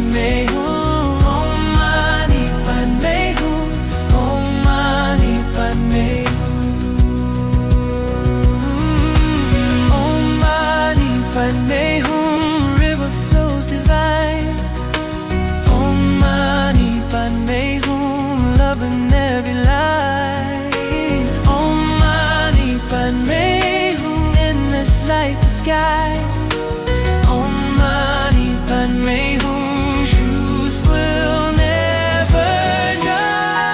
Padme Hum. Om Mani Padme Hum. Om Mani Padme Hum. Om Mani Padme Hum. River flows divine. Om Mani Padme Hum. Love in every line. Om Mani Padme Hum. Endless light the sky. Om Mani Padme Hum. Truth will never die.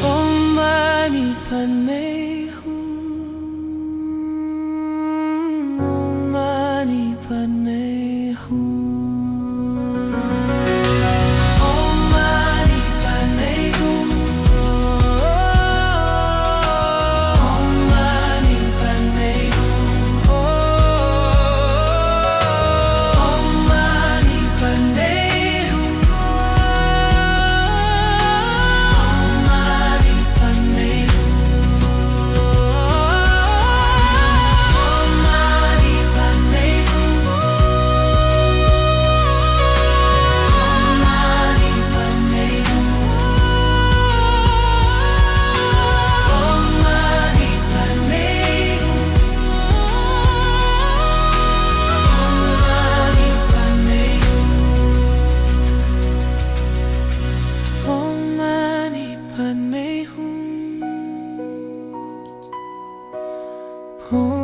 Om Mani Padme Hum. Om Mani Padme Hum. Om Mani Padme Hum. Om Mani Padme Hum. Om Mani Padme Hum. Om Mani Padme Hum. Om Mani Padme Hum. Om Mani Padme Hum. Om Mani Padme Hum. Om Mani Padme Hum. Om Mani Padme Hum.